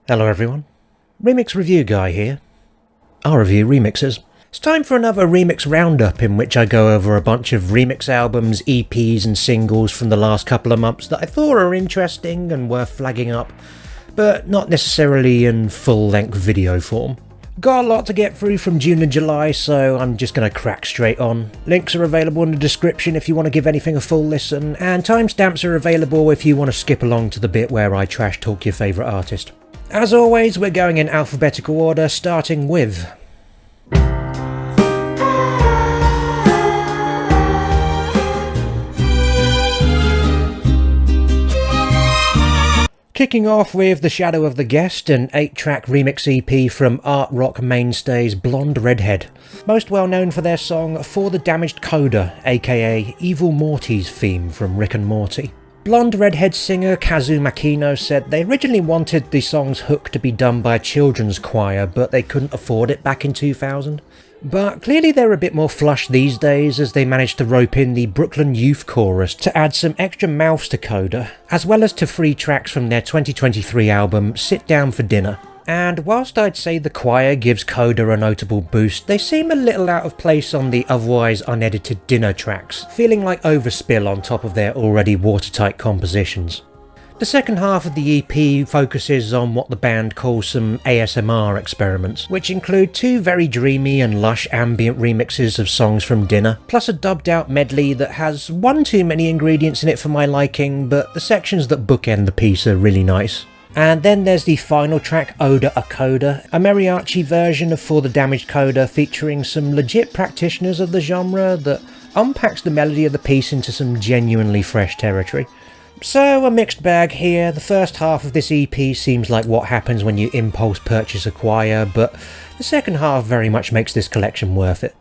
Hello everyone, Remix Review Guy here. I review remixes. It's time for another remix roundup in which I go over a bunch of remix albums, EPs and singles from the last couple of months that I thought are interesting and worth flagging up, but not necessarily in full-length video form. Got a lot to get through from June and July, so I'm just going to crack straight on. Links are available in the description if you want to give anything a full listen, and timestamps are available if you want to skip along to the bit where I trash talk your favourite artist. As always, we're going in alphabetical order, starting with... Kicking off with The Shadow of the Guest, an 8-track remix EP from art rock mainstays Blonde Redhead, most well known for their song For the Damaged Coda, aka Evil Morty's theme from Rick and Morty. Blonde Redhead singer Kazu Makino said they originally wanted the song's hook to be done by a children's choir, but they couldn't afford it back in 2000. But clearly they're a bit more flush these days as they managed to rope in the Brooklyn Youth Chorus to add some extra mouths to Coda, as well as to 3 tracks from their 2023 album Sit Down for Dinner. And whilst I'd say the choir gives Coda a notable boost, they seem a little out of place on the otherwise unedited Dinner tracks, feeling like overspill on top of their already watertight compositions. The second half of the EP focuses on what the band calls some ASMR experiments, which include 2 very dreamy and lush ambient remixes of songs from Dinner, plus a dubbed out medley that has one too many ingredients in it for my liking, but the sections that bookend the piece are really nice. And then there's the final track, Oda a Coda, a mariachi version of For the Damaged Coda featuring some legit practitioners of the genre that unpacks the melody of the piece into some genuinely fresh territory. So a mixed bag here. The first half of this EP seems like what happens when you impulse purchase a choir, but the second half very much makes this collection worth it.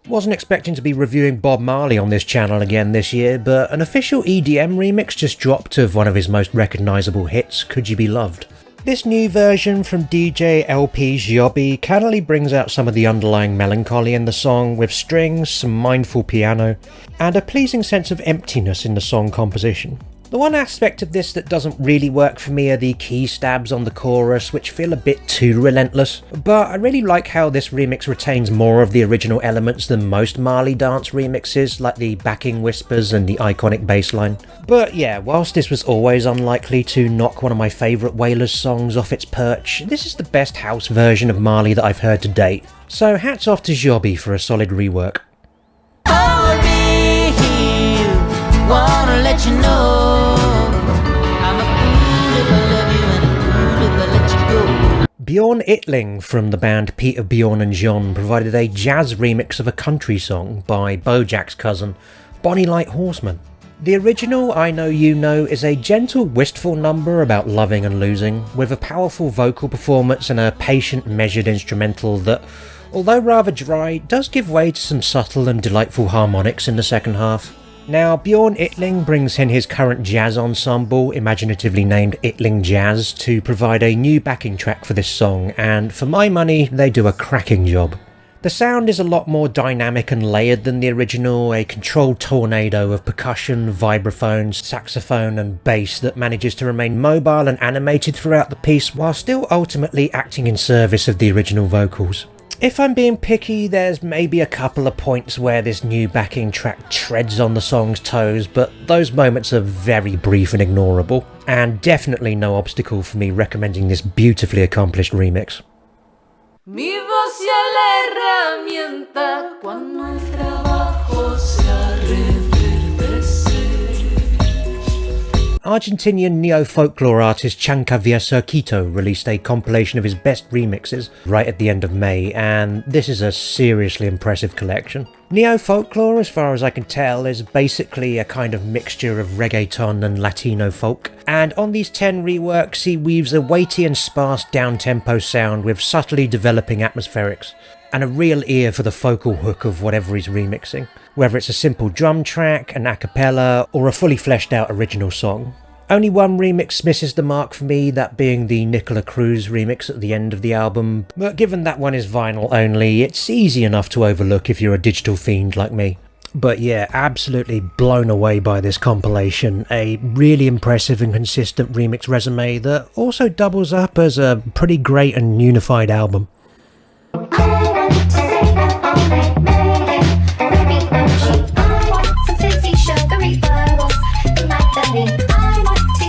Wasn't expecting to be reviewing Bob Marley on this channel again this year, but an official EDM remix just dropped of one of his most recognisable hits, Could You Be Loved. This new version from DJ LP Giobbi cannily brings out some of the underlying melancholy in the song with strings, some mindful piano, and a pleasing sense of emptiness in the song composition. The one aspect of this that doesn't really work for me are the key stabs on the chorus, which feel a bit too relentless, but I really like how this remix retains more of the original elements than most Marley dance remixes, like the backing whispers and the iconic bassline. But yeah, whilst this was always unlikely to knock one of my favourite Wailers songs off its perch, this is the best house version of Marley that I've heard to date, so hats off to Giobbi for a solid rework. I'll be here, wanna let you know I'm a fool if I love you and a fool if I let you go. Bjorn Yttling from the band Peter, Bjorn and Jun provided a jazz remix of a country song by Bojack's cousin, Bonnie Light Horseman. The original, I Know You Know, is a gentle, wistful number about loving and losing, with a powerful vocal performance and a patient, measured instrumental that, although rather dry, does give way to some subtle and delightful harmonics in the second half. Now, Bjorn Yttling brings in his current jazz ensemble, imaginatively named Yttling Jazz, to provide a new backing track for this song, and for my money, they do a cracking job. The sound is a lot more dynamic and layered than the original, a controlled tornado of percussion, vibraphones, saxophone and bass that manages to remain mobile and animated throughout the piece while still ultimately acting in service of the original vocals. If I'm being picky, there's maybe a couple of points where this new backing track treads on the song's toes, but those moments are very brief and ignorable, and definitely no obstacle for me recommending this beautifully accomplished remix. Mi voz y la herramienta cuando el trabajo sea reverdecer. Argentinian neo-folklore artist Chancha Via Circuito released a compilation of his best remixes right at the end of May, and this is a seriously impressive collection. Neo-folklore, as far as I can tell, is basically a kind of mixture of reggaeton and Latino folk, and on these 10 reworks he weaves a weighty and sparse down-tempo sound with subtly developing atmospherics, and a real ear for the focal hook of whatever he's remixing, whether it's a simple drum track, an a cappella, or a fully fleshed out original song. Only one remix misses the mark for me, that being the Nicola Cruz remix at the end of the album, but given that one is vinyl only, it's easy enough to overlook if you're a digital fiend like me. But yeah, absolutely blown away by this compilation, a really impressive and consistent remix resume that also doubles up as a pretty great and unified album.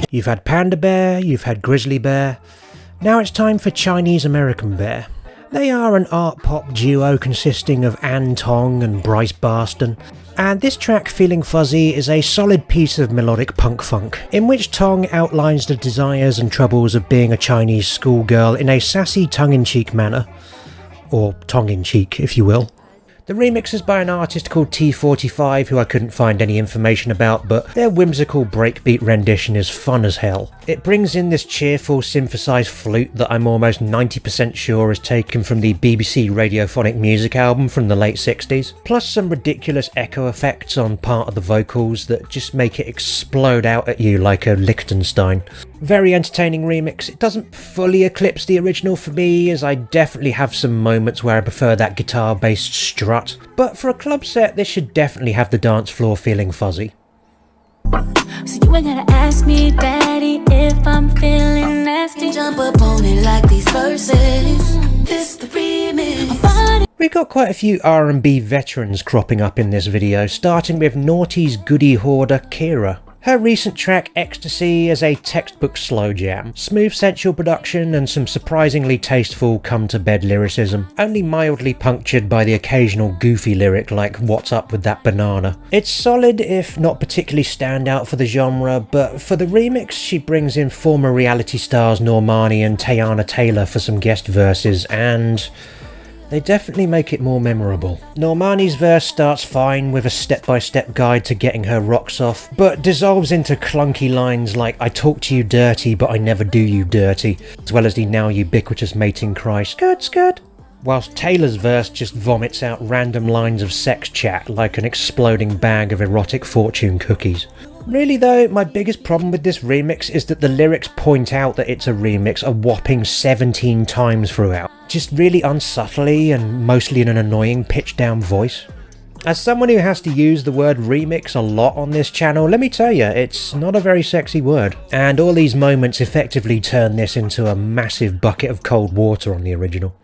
You've had Panda Bear, you've had Grizzly Bear, now it's time for Chinese American Bear. They are an art pop duo consisting of Ann Tong and Bryce Barston, and this track, Feeling Fuzzy, is a solid piece of melodic punk funk, in which Tong outlines the desires and troubles of being a Chinese schoolgirl in a sassy tongue-in-cheek manner, or tongue-in-cheek if you will. The remix is by an artist called T45, who I couldn't find any information about, but their whimsical breakbeat rendition is fun as hell. It brings in this cheerful synthesized flute that I'm almost 90% sure is taken from the BBC radiophonic music album from the late 60s, plus some ridiculous echo effects on part of the vocals that just make it explode out at you like a Liechtenstein. Very entertaining remix. It doesn't fully eclipse the original for me, as I definitely have some moments where I prefer that guitar-based strut, but for a club set this should definitely have the dance floor feeling fuzzy. So you ain't gotta ask me, daddy, if I'm feeling nasty. Jump up on it like these verses. This the remix. We got quite a few R&B veterans cropping up in this video, starting with Naughty's goody hoarder Ciara. Her recent track Ecstasy is a textbook slow jam, smooth sensual production and some surprisingly tasteful come-to-bed lyricism, only mildly punctured by the occasional goofy lyric like "What's up with that banana?". It's solid if not particularly standout for the genre, but for the remix she brings in former reality stars Normani and Teyana Taylor for some guest verses, and they definitely make it more memorable. Normani's verse starts fine with a step-by-step guide to getting her rocks off, but dissolves into clunky lines like "I talk to you dirty, but I never do you dirty", as well as the now ubiquitous mating cry "skirt skirt", whilst Taylor's verse just vomits out random lines of sex chat like an exploding bag of erotic fortune cookies. Really though, my biggest problem with this remix is that the lyrics point out that it's a remix a whopping 17 times throughout, just really unsubtly and mostly in an annoying pitched down voice. As someone who has to use the word remix a lot on this channel, let me tell you, it's not a very sexy word, and all these moments effectively turn this into a massive bucket of cold water on the original.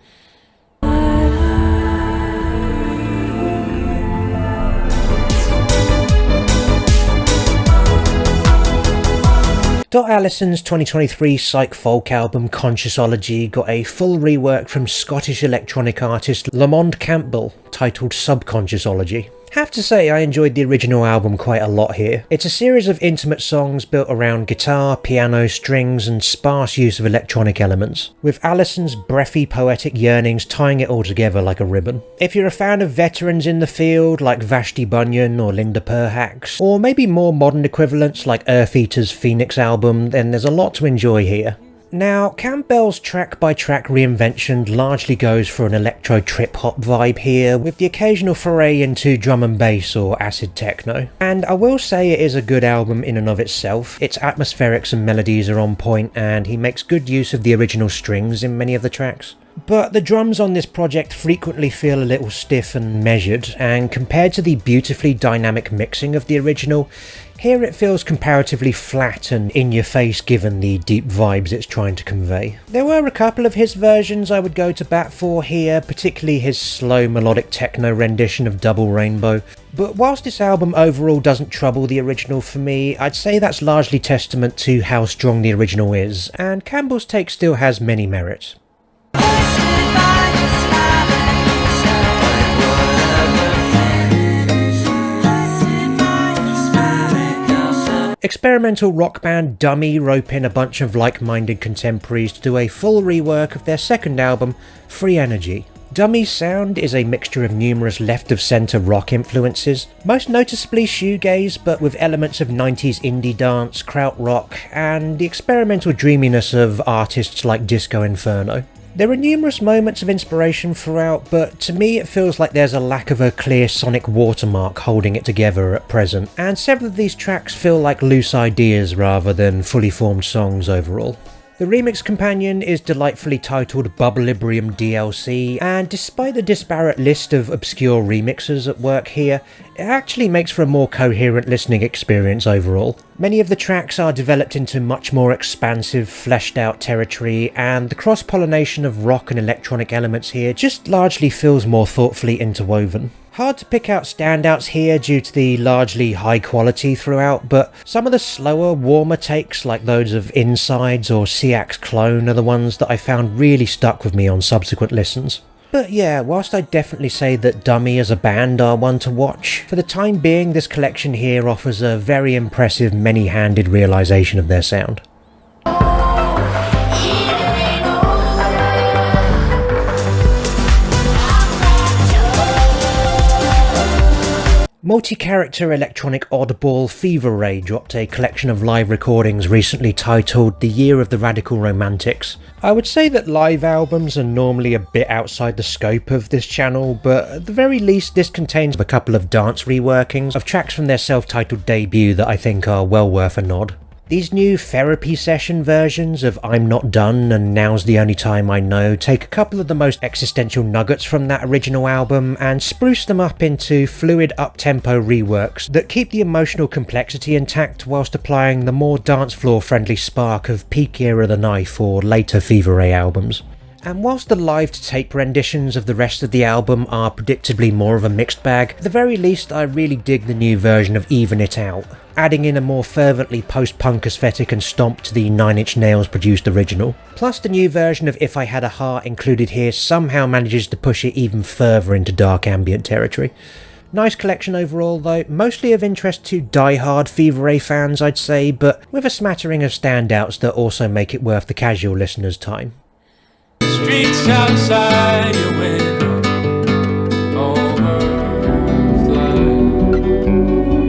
Allison's 2023 psych folk album Consciousology got a full rework from Scottish electronic artist Lomond Campbell titled Subconsciousology. Have to say I enjoyed the original album quite a lot here. It's a series of intimate songs built around guitar, piano, strings and sparse use of electronic elements, with Allison's breathy poetic yearnings tying it all together like a ribbon. If you're a fan of veterans in the field like Vashti Bunyan or Linda Perhacs, or maybe more modern equivalents like Eartheater's Phoenix album, then there's a lot to enjoy here. Now, Campbell's track-by-track reinvention largely goes for an electro trip-hop vibe here, with the occasional foray into drum and bass or acid techno. And I will say it is a good album in and of itself. Its atmospherics and melodies are on point, and he makes good use of the original strings in many of the tracks. But the drums on this project frequently feel a little stiff and measured, and compared to the beautifully dynamic mixing of the original, here it feels comparatively flat and in-your-face given the deep vibes it's trying to convey. There were a couple of his versions I would go to bat for here, particularly his slow melodic techno rendition of Double Rainbow, but whilst this album overall doesn't trouble the original for me, I'd say that's largely testament to how strong the original is, and Campbell's take still has many merits. Experimental rock band Dummy rope in a bunch of like-minded contemporaries to do a full rework of their second album, Free Energy. Dummy's sound is a mixture of numerous left-of-centre rock influences, most noticeably shoegaze but with elements of 90s indie dance, krautrock, and the experimental dreaminess of artists like Disco Inferno. There are numerous moments of inspiration throughout, but to me it feels like there's a lack of a clear sonic watermark holding it together at present, and several of these tracks feel like loose ideas rather than fully formed songs overall. The remix companion is delightfully titled Bubblibrium DLC, and despite the disparate list of obscure remixes at work here, it actually makes for a more coherent listening experience overall. Many of the tracks are developed into much more expansive, fleshed out territory, and the cross-pollination of rock and electronic elements here just largely feels more thoughtfully interwoven. Hard to pick out standouts here due to the largely high quality throughout, but some of the slower, warmer takes like those of Insides or Siak's Clone are the ones that I found really stuck with me on subsequent listens. But yeah, whilst I'd definitely say that Dummy as a band are one to watch, for the time being this collection here offers a very impressive many-handed realisation of their sound. Multi-character electronic oddball Fever Ray dropped a collection of live recordings recently titled The Year of the Radical Romantics. I would say that live albums are normally a bit outside the scope of this channel, but at the very least this contains a couple of dance reworkings of tracks from their self-titled debut that I think are well worth a nod. These new therapy session versions of I'm Not Done and Now's the Only Time I Know take a couple of the most existential nuggets from that original album and spruce them up into fluid up-tempo reworks that keep the emotional complexity intact whilst applying the more dance floor friendly spark of peak era The Knife or later Fever Ray albums. And whilst the live-to-tape renditions of the rest of the album are predictably more of a mixed bag, at the very least I really dig the new version of Even It Out, adding in a more fervently post-punk aesthetic and stomp to the 9 Inch Nails produced original. Plus the new version of If I Had a Heart included here somehow manages to push it even further into dark ambient territory. Nice collection overall though, mostly of interest to die-hard Fever Ray fans I'd say, but with a smattering of standouts that also make it worth the casual listener's time. Streets outside your window, overflow.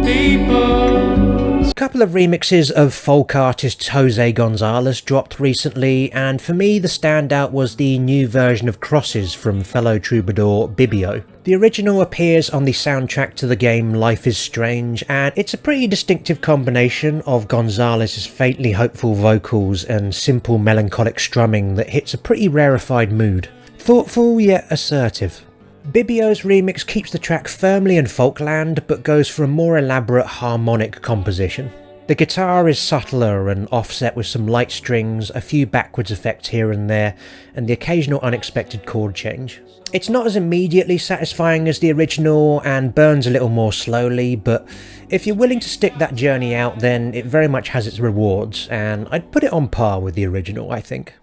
People. A couple of remixes of folk artist Jose Gonzalez dropped recently, and for me the standout was the new version of Crosses from fellow troubadour Bibio. The original appears on the soundtrack to the game Life is Strange, and it's a pretty distinctive combination of Gonzalez's faintly hopeful vocals and simple melancholic strumming that hits a pretty rarefied mood. Thoughtful yet assertive. Bibio's remix keeps the track firmly in folkland but goes for a more elaborate harmonic composition. The guitar is subtler and offset with some light strings, a few backwards effects here and there, and the occasional unexpected chord change. It's not as immediately satisfying as the original and burns a little more slowly, but if you're willing to stick that journey out then it very much has its rewards, and I'd put it on par with the original, I think.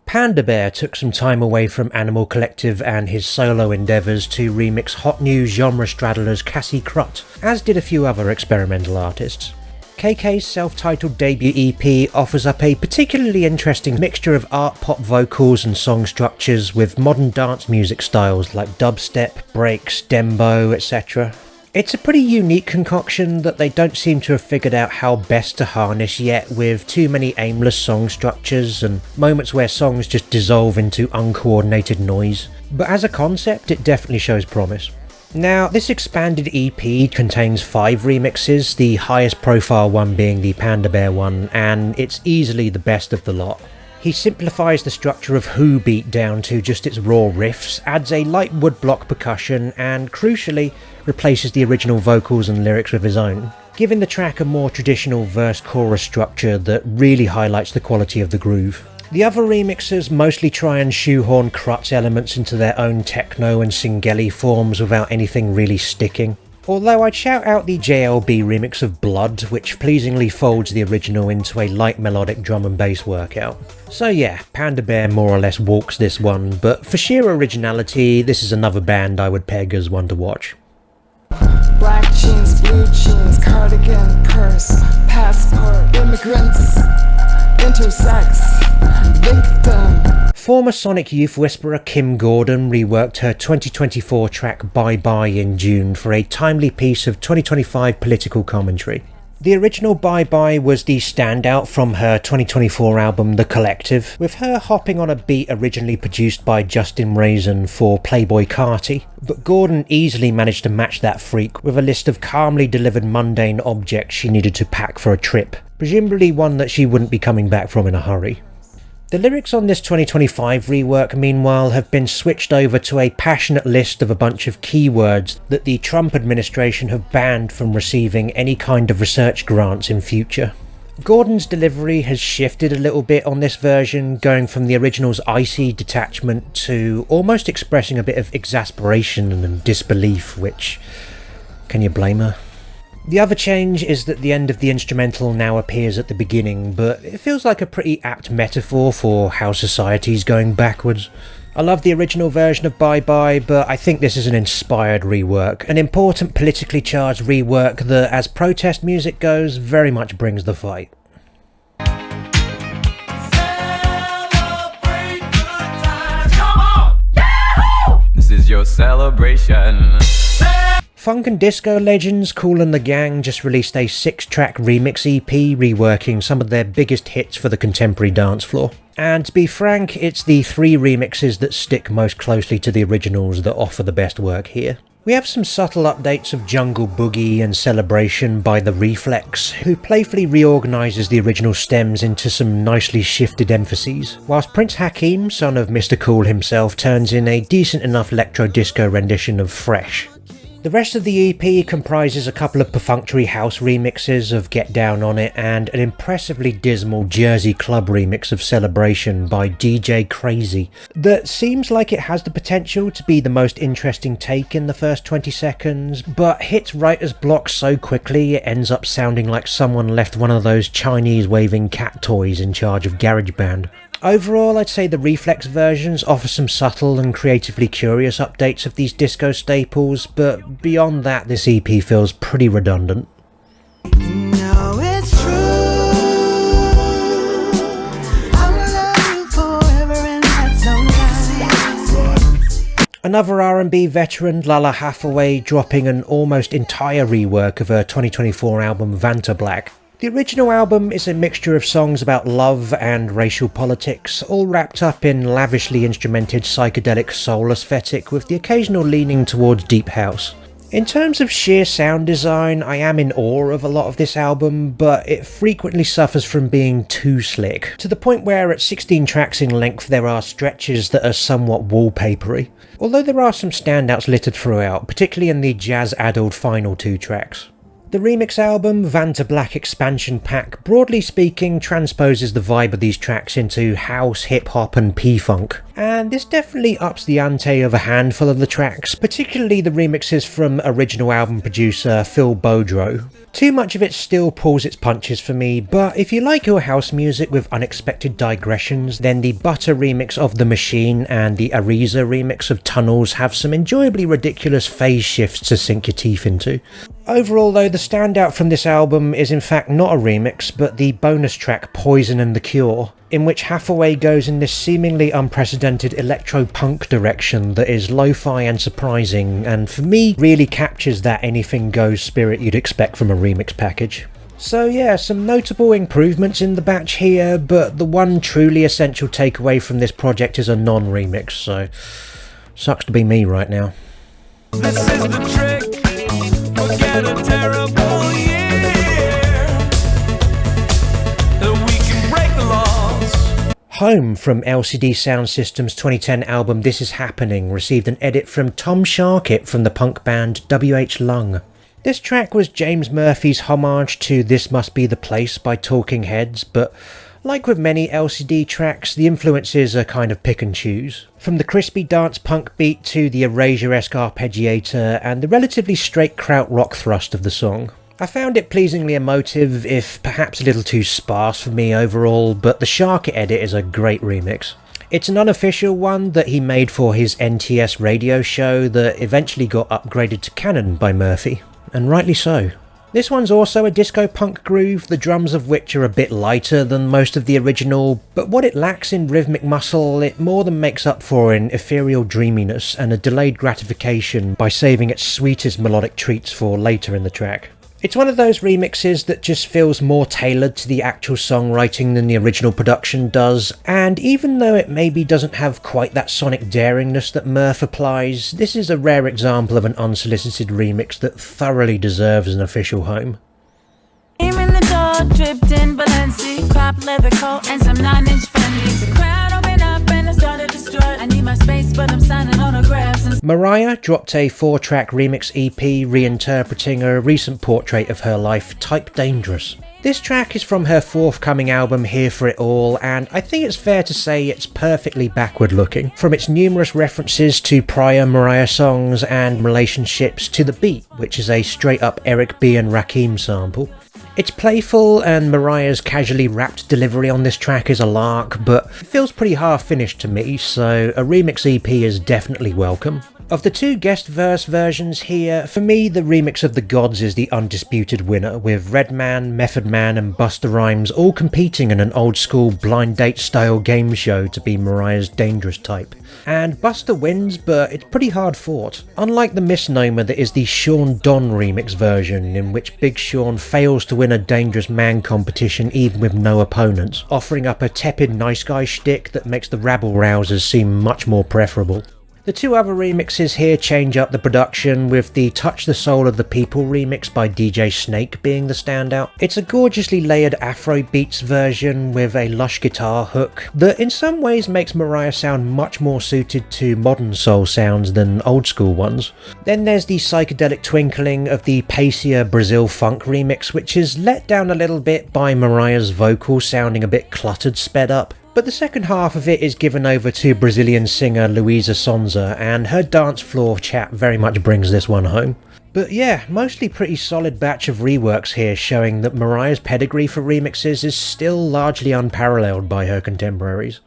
Panda Bear took some time away from Animal Collective and his solo endeavours to remix hot new genre straddlers Kassie Krut, as did a few other experimental artists. KK's self-titled debut EP offers up a particularly interesting mixture of art pop vocals and song structures with modern dance music styles like dubstep, breaks, dembo, etc. It's a pretty unique concoction that they don't seem to have figured out how best to harness yet, with too many aimless song structures and moments where songs just dissolve into uncoordinated noise. But as a concept, it definitely shows promise. Now, this expanded EP contains 5 remixes, the highest profile one being the Panda Bear one, and it's easily the best of the lot. He simplifies the structure of Who beat down to just its raw riffs, adds a light woodblock percussion, and crucially replaces the original vocals and lyrics with his own, giving the track a more traditional verse-chorus structure that really highlights the quality of the groove. The other remixers mostly try and shoehorn Krut's elements into their own techno and singeli forms without anything really sticking. Although I'd shout out the JLB remix of Blood, which pleasingly folds the original into a light melodic drum and bass workout. So yeah, Panda Bear more or less walks this one, but for sheer originality, this is another band I would peg as one to watch. Black jeans, blue jeans, cardigan, purse, passport, immigrants, intersex, victim. Former Sonic Youth whisperer Kim Gordon reworked her 2024 track Bye Bye in June for a timely piece of 2025 political commentary. The original Bye Bye was the standout from her 2024 album The Collective, with her hopping on a beat originally produced by Justin Raisin for Playboi Carti, but Gordon easily managed to match that freak with a list of calmly delivered mundane objects she needed to pack for a trip, presumably one that she wouldn't be coming back from in a hurry. The lyrics on this 2025 rework, meanwhile, have been switched over to a passionate list of a bunch of keywords that the Trump administration have banned from receiving any kind of research grants in future. Gordon's delivery has shifted a little bit on this version, going from the original's icy detachment to almost expressing a bit of exasperation and disbelief, which... can you blame her? The other change is that the end of the instrumental now appears at the beginning, but it feels like a pretty apt metaphor for how society's going backwards. I love the original version of Bye Bye, but I think this is an inspired rework, an important politically charged rework that, as protest music goes, very much brings the fight. This is your celebration. Funk and disco legends Kool And The Gang just released a 6-track remix EP reworking some of their biggest hits for the contemporary dance floor. And to be frank, it's the 3 remixes that stick most closely to the originals that offer the best work here. We have some subtle updates of Jungle Boogie and Celebration by The Reflex, who playfully reorganises the original stems into some nicely shifted emphases, whilst Prince Hakeem, son of Mr. Cool himself, turns in a decent enough electro-disco rendition of Fresh. The rest of the EP comprises a couple of perfunctory house remixes of Get Down On It and an impressively dismal Jersey club remix of Celebration by DJ Crazy that seems like it has the potential to be the most interesting take in the first 20 seconds, but hits writer's block so quickly it ends up sounding like someone left one of those Chinese waving cat toys in charge of GarageBand. Overall, I'd say the Reflex versions offer some subtle and creatively curious updates of these disco staples, but beyond that, this EP feels pretty redundant. No, it's true. I will love you forever, and that's no lie. Another R&B veteran, Lalah Hathaway, dropping an almost entire rework of her 2024 album Vanta Black. The original album is a mixture of songs about love and racial politics, all wrapped up in lavishly instrumented psychedelic soul aesthetic with the occasional leaning towards deep house. In terms of sheer sound design, I am in awe of a lot of this album, but it frequently suffers from being too slick, to the point where at 16 tracks in length there are stretches that are somewhat wallpapery, although there are some standouts littered throughout, particularly in the jazz-addled final 2 tracks. The remix album, Vanta Black Expansion Pack, broadly speaking transposes the vibe of these tracks into house, hip-hop and P-funk, and this definitely ups the ante of a handful of the tracks, particularly the remixes from original album producer Phil Bodrow. Too much of it still pulls its punches for me, but if you like your house music with unexpected digressions, then the Butter remix of The Machine and the Ariza remix of Tunnels have some enjoyably ridiculous phase shifts to sink your teeth into. Overall though, the standout from this album is in fact not a remix, but the bonus track Poison and the Cure, in which Hathaway goes in this seemingly unprecedented electro-punk direction that is lo-fi and surprising, and for me really captures that anything goes spirit you'd expect from a remix package. So yeah, some notable improvements in the batch here, but the one truly essential takeaway from this project is a non-remix, so sucks to be me right now. This is the trick. Forget a terrible year. That we can break the laws. Home from LCD Soundsystem's 2010 album This Is Happening received an edit from Tom Sharkett from the punk band WH Lung. This track was James Murphy's homage to This Must Be the Place by Talking Heads, but like with many LCD tracks, the influences are kind of pick and choose. From the crispy dance punk beat to the Erasure-esque arpeggiator and the relatively straight krautrock thrust of the song. I found it pleasingly emotive, if perhaps a little too sparse for me overall, but the Sharkett edit is a great remix. It's an unofficial one that he made for his NTS radio show that eventually got upgraded to canon by Murphy, and rightly so. This one's also a disco punk groove, the drums of which are a bit lighter than most of the original, but what it lacks in rhythmic muscle it more than makes up for in ethereal dreaminess and a delayed gratification by saving its sweetest melodic treats for later in the track. It's one of those remixes that just feels more tailored to the actual songwriting than the original production does, and even though it maybe doesn't have quite that sonic daringness that Murph applies, this is a rare example of an unsolicited remix that thoroughly deserves an official home. Came in the door, dripped in Balenci, crop leather coat and some 9-inch Fendi. The crowd opened up and I started to strut. I need my space, but I'm signing autographs. Mariah dropped a 4-track remix EP reinterpreting a recent portrait of her life, Type Dangerous. This track is from her forthcoming album Here For It All, and I think it's fair to say it's perfectly backward looking, from its numerous references to prior Mariah songs and relationships to the beat, which is a straight up Eric B and Rakim sample. It's playful, and Mariah's casually rapped delivery on this track is a lark, but it feels pretty half-finished to me, so a remix EP is definitely welcome. Of the 2 guest verse versions here, for me the remix of The Gods is the undisputed winner, with Redman, Method Man and Busta Rhymes all competing in an old school blind date style game show to be Mariah's dangerous type. And Busta wins, but it's pretty hard fought, unlike the misnomer that is the Sean Don remix version, in which Big Sean fails to win a dangerous man competition even with no opponents, offering up a tepid nice guy shtick that makes the rabble-rousers seem much more preferable. The 2 other remixes here change up the production, with the Touch the Soul of the People remix by DJ Snake being the standout. It's a gorgeously layered Afro beats version with a lush guitar hook that in some ways makes Mariah sound much more suited to modern soul sounds than old school ones. Then there's the psychedelic twinkling of the pacier Brazil funk remix, which is let down a little bit by Mariah's vocals sounding a bit cluttered sped up. But the second half of it is given over to Brazilian singer Luísa Sonza, and her dance floor chat very much brings this one home. But yeah, mostly pretty solid batch of reworks here, showing that Mariah's pedigree for remixes is still largely unparalleled by her contemporaries.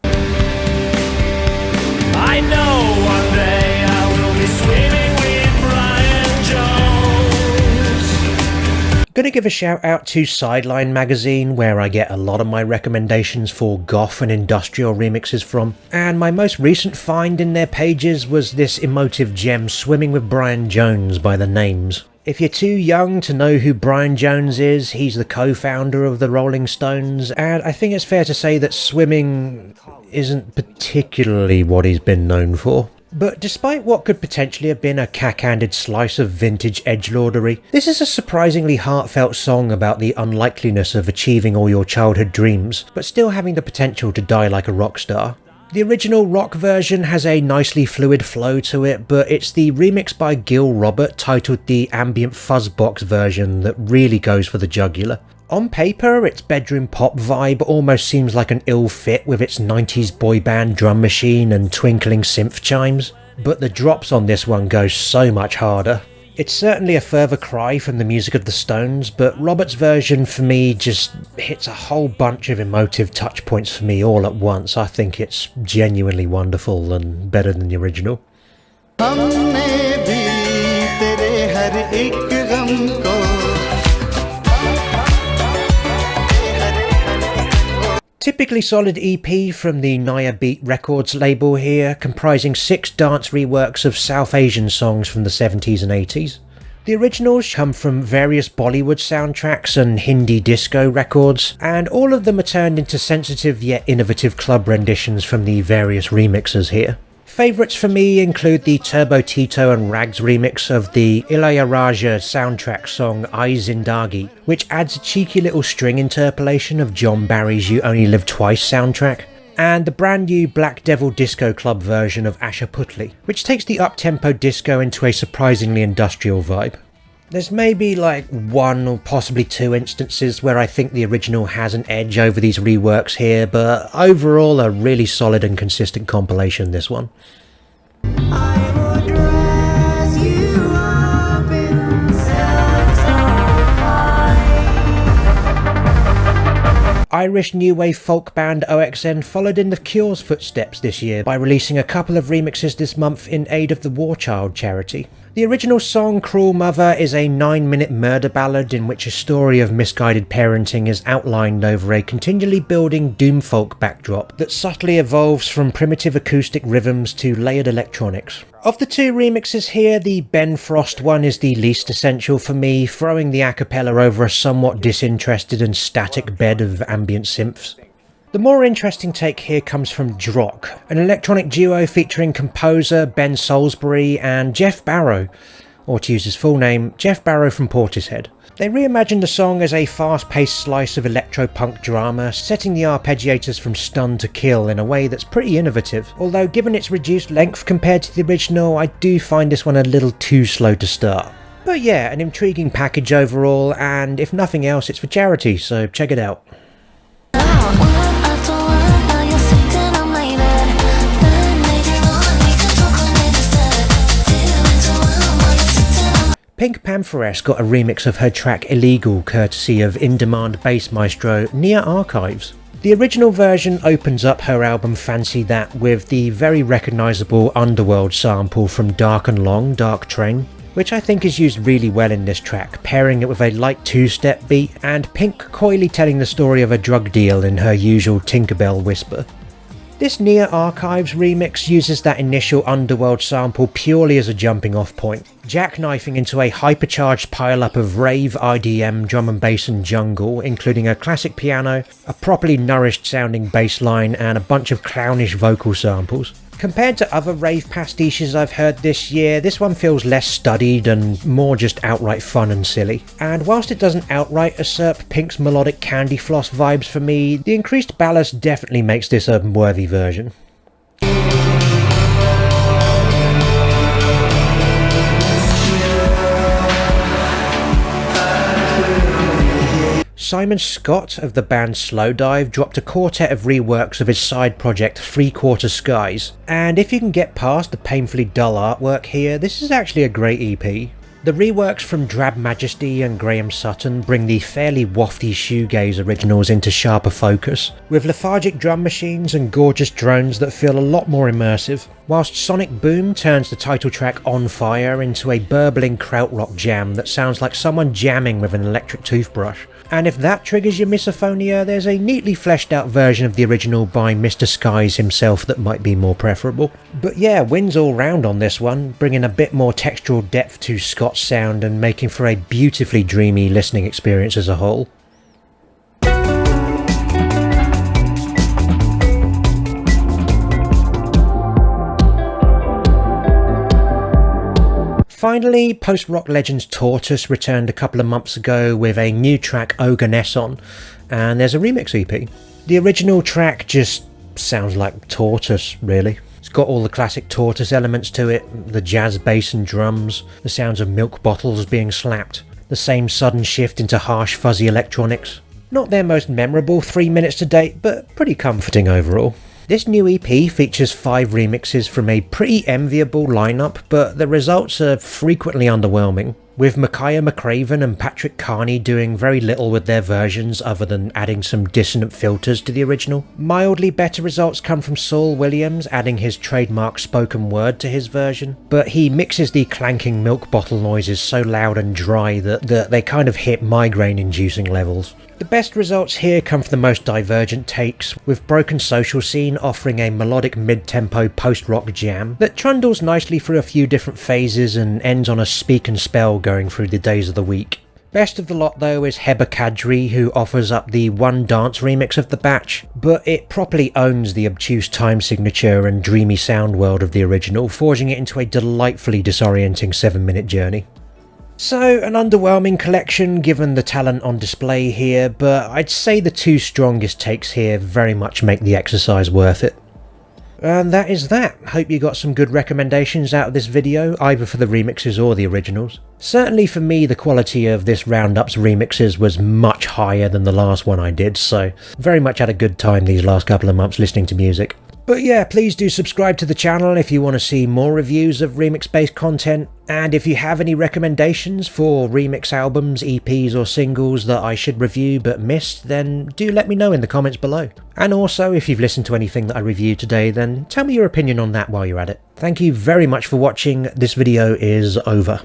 I know one day I will be swimming with Brian Jones. Gonna give a shout out to Sideline magazine, where I get a lot of my recommendations for goth and industrial remixes from, and my most recent find in their pages was this emotive gem, Swimming with Brian Jones by The Names. If you're too young to know who Brian Jones is, he's the co-founder of the Rolling Stones, and I think it's fair to say that swimming isn't particularly what he's been known for. But despite what could potentially have been a cack-handed slice of vintage edgelordery, this is a surprisingly heartfelt song about the unlikeliness of achieving all your childhood dreams, but still having the potential to die like a rock star. The original rock version has a nicely fluid flow to it, but it's the remix by Gil Robert titled the Ambient Fuzzbox version that really goes for the jugular. On paper, its bedroom pop vibe almost seems like an ill fit with its 90s boy band drum machine and twinkling synth chimes, but the drops on this one go so much harder. It's certainly a further cry from the music of the Stones, but Robert's version for me just hits a whole bunch of emotive touch points for me all at once. I think it's genuinely wonderful and better than the original. Typically solid EP from the Naya Beat Records label here, comprising 6 dance reworks of South Asian songs from the 70s and 80s. The originals come from various Bollywood soundtracks and Hindi disco records, and all of them are turned into sensitive yet innovative club renditions from the various remixers here. Favourites for me include the Turbo Tito and Rags remix of the Ilayaraja soundtrack song Ai Zindagi, which adds a cheeky little string interpolation of John Barry's You Only Live Twice soundtrack, and the brand new Black Devil Disco Club version of Asha Putli, which takes the up-tempo disco into a surprisingly industrial vibe. There's maybe like 1 or possibly 2 instances where I think the original has an edge over these reworks here, but overall a really solid and consistent compilation, this one. Irish new wave folk band OXN followed in The Cure's footsteps this year by releasing a couple of remixes this month in aid of the War Child charity. The original song, Cruel Mother, is a 9-minute murder ballad in which a story of misguided parenting is outlined over a continually building doomfolk backdrop that subtly evolves from primitive acoustic rhythms to layered electronics. Of the two remixes here, the Ben Frost one is the least essential for me, throwing the a cappella over a somewhat disinterested and static bed of ambient synths. The more interesting take here comes from Drock, an electronic duo featuring composer Ben Salisbury and Jeff Barrow, or to use his full name, Jeff Barrow from Portishead. They reimagined the song as a fast-paced slice of electro-punk drama, setting the arpeggiators from stun to kill in a way that's pretty innovative, although given its reduced length compared to the original, I do find this one a little too slow to start. But yeah, an intriguing package overall, and if nothing else, it's for charity, so check it out. PinkPantheress got a remix of her track Illegal courtesy of in-demand bass maestro Nia Archives. The original version opens up her album Fancy That with the very recognisable Underworld sample from Dark and Long, Dark Train, which I think is used really well in this track, pairing it with a light two-step beat and Pink coyly telling the story of a drug deal in her usual Tinkerbell whisper. This Nia Archives remix uses that initial Underworld sample purely as a jumping off point, jackknifing into a hypercharged pile-up of rave, IDM, drum and bass and jungle, including a classic piano, a properly nourished sounding bass line and a bunch of clownish vocal samples. Compared to other rave pastiches I've heard this year, this one feels less studied and more just outright fun and silly. And whilst it doesn't outright usurp Pink's melodic candy floss vibes for me, the increased ballast definitely makes this a worthy version. Simon Scott of the band Slowdive dropped a quartet of reworks of his side project 3/4 Skies, and if you can get past the painfully dull artwork here, this is actually a great EP. The reworks from Drab Majesty and Graham Sutton bring the fairly wafty shoegaze originals into sharper focus, with lethargic drum machines and gorgeous drones that feel a lot more immersive, whilst Sonic Boom turns the title track On Fire into a burbling krautrock jam that sounds like someone jamming with an electric toothbrush. And if that triggers your misophonia, there's a neatly fleshed out version of the original by Mr. Skies himself that might be more preferable. But yeah, wins all round on this one, bringing a bit more textural depth to Scott's sound and making for a beautifully dreamy listening experience as a whole. Finally, post-rock legends Tortoise returned a couple of months ago with a new track Oganesson, and there's a remix EP. The original track just sounds like Tortoise, really. It's got all the classic Tortoise elements to it, the jazz bass and drums, the sounds of milk bottles being slapped, the same sudden shift into harsh fuzzy electronics. Not their most memorable 3 minutes to date, but pretty comforting overall. This new EP features 5 remixes from a pretty enviable lineup, but the results are frequently underwhelming, with Micaiah McCraven and Patrick Carney doing very little with their versions other than adding some dissonant filters to the original. Mildly better results come from Saul Williams adding his trademark spoken word to his version, but he mixes the clanking milk bottle noises so loud and dry that they kind of hit migraine-inducing levels. The best results here come from the most divergent takes, with Broken Social Scene offering a melodic mid-tempo post-rock jam that trundles nicely through a few different phases and ends on a speak and spell going through the days of the week. Best of the lot though is Heba Kadri, who offers up the one dance remix of the batch, but it properly owns the obtuse time signature and dreamy sound world of the original, forging it into a delightfully disorienting 7-minute journey. So, an underwhelming collection given the talent on display here, but I'd say the 2 strongest takes here very much make the exercise worth it. And that is that. Hope you got some good recommendations out of this video, either for the remixes or the originals. Certainly for me, the quality of this Roundup's remixes was much higher than the last one I did, so very much had a good time these last couple of months listening to music. But yeah, please do subscribe to the channel if you want to see more reviews of remix-based content, and if you have any recommendations for remix albums, EPs or singles that I should review but missed, then do let me know in the comments below. And also, if you've listened to anything that I reviewed today, then tell me your opinion on that while you're at it. Thank you very much for watching. This video is over.